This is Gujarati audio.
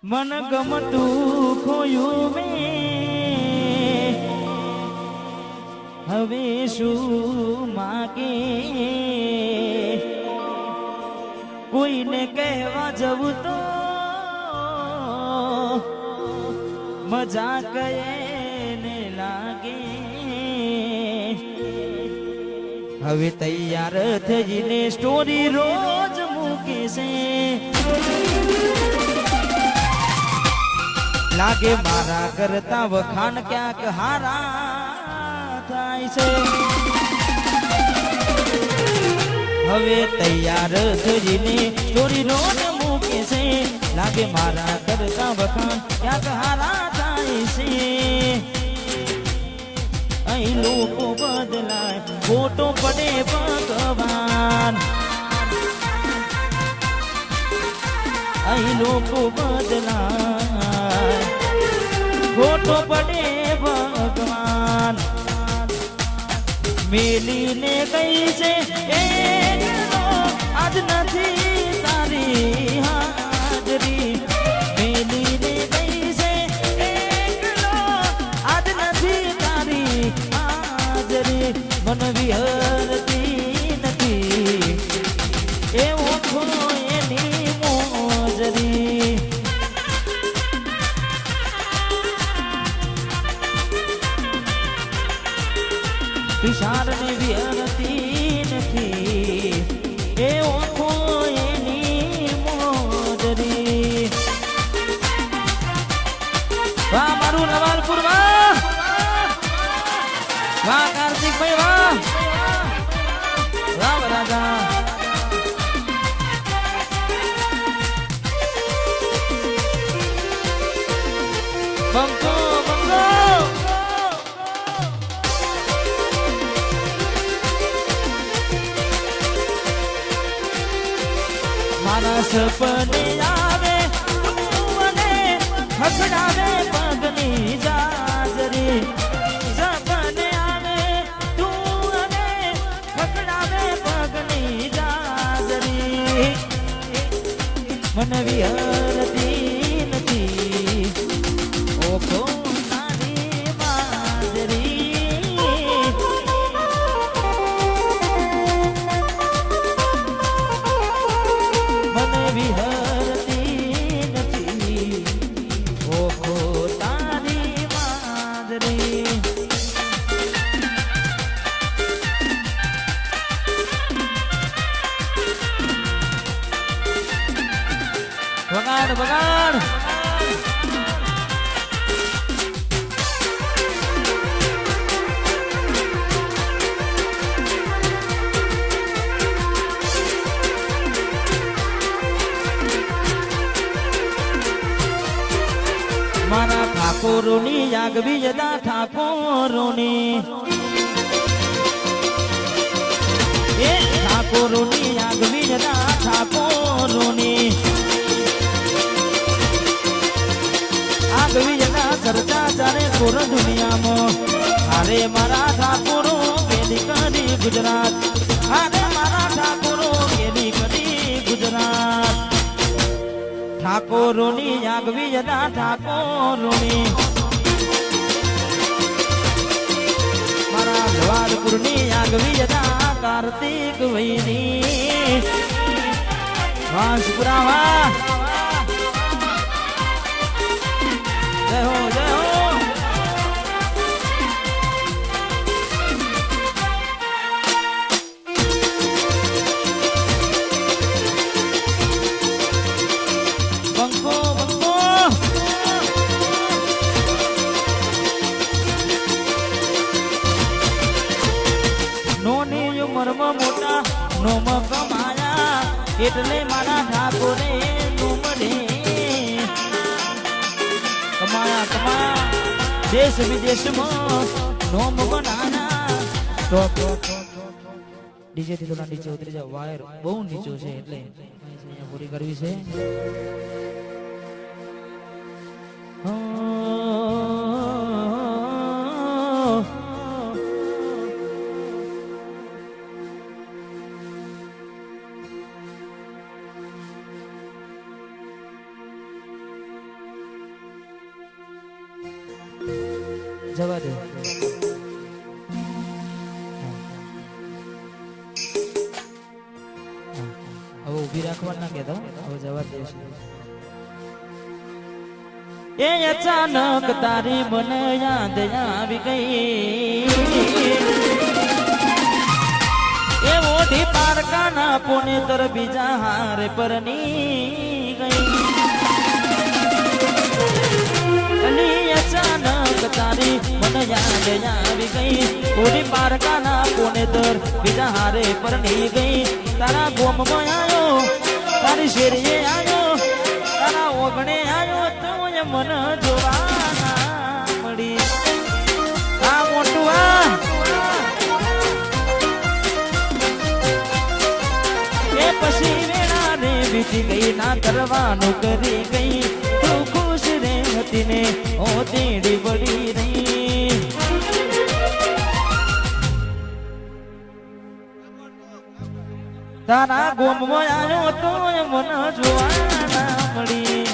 મન ગમતું ખોયું મેં હવે શું માગે કોઈને કહેવા જવું તો મજાક એને લાગે હવે તૈયાર થઈને સ્ટોરી રોજ મૂકે છે લાગે મારા કરતા વખાણ ક્યાંક હારા થાય છે હવે તૈયાર થઈને સ્ટોરી રોજ મૂકે છે લાગે મારા કરતા વખાણ ક્યાંક હારા થાય છે અહીં લોકો બદલાય ખોટો પડે ભગવાન અહીં લોકો બદલાય ખોટો પડે ભગવાન મેલીને કઈ છે આજ નથી તારી હાજરી મેલીને કઈ છે આજ નથી તારી હાજરી મન વિહરતી નથી એવો એની મોજરી વિશાળ ને વિહરતી નથી એ ઓખો એની મોજરી વાહ મારું નવાલપુર વાહ વાહ કાર્તિકભાઈ વાહ વાહ રાજા બંકો બંકો મારા સપને આવે મને હસડાવે પગની જાજરી સપને આવે તું અને હસડાવે પગની જાજરી મન વિહરતી નથી ઓખો તારી માજરી વિહરતી નથી ઓખો તારી માદરી વગાડ વગાડ મારા ઠાકોરોની આગવી જતા ઠાકોરોની એ ઠાકોરોની આગવી જતા ઠાકોરોની આગવી જતા ચર્ચા ચાલે કોર દુનિયામાં અરે મારા ઠાકોરો કેદી કરી ગુજરાત અરે મારા ઠાકોરો કેદી કરી ગુજરાત ઠાકોરોની આગવી જતા ઠાકોરોની મારા જવાલપુરની આગવી જતા કાર્તિક વૈની વાંસપુરા વાહ જય હો જય હો મોટા નોમ કમાયા એટલે મારા ઠાકોરે નુમડે કમાયા કમાયા દેશ વિદેશમાં નોમ બનાયા ટોપ ડીજે થી થોડા નીચે ઉતરી જાવ વાયર બહુ નીચો છે એટલે અહીંયા પૂરી કરવી છે જવા દે. હવે ઊભી રાખવા ના કહેતો, હવે જવા દેશું. એ અચાનક તારી મને યાદ આવી ગઈ, એ ઓઢી પારકાના પુણે તર બીજા હારે પરની ગઈ. અલી અચાનક તારી મને યાદ આવી ગઈ, ઓઢી પારકાના પુણે તર બીજા હારે પરની ગઈ. તારા ગોમમાં આવ્યો, તારી શેરીએ આવ્યો, તારા ઓગણે આવ્યો, તો મન જોવાના મળી. આ મોટું એ પછી વેળા રે બીજી ગઈ, ના કરવાનું કરી ગઈ. તું ખુશ રે હતી ને ઓ તેડી પડી રહી. તારા ગોમમાં આવ્યો તો મન જોવાના મળી.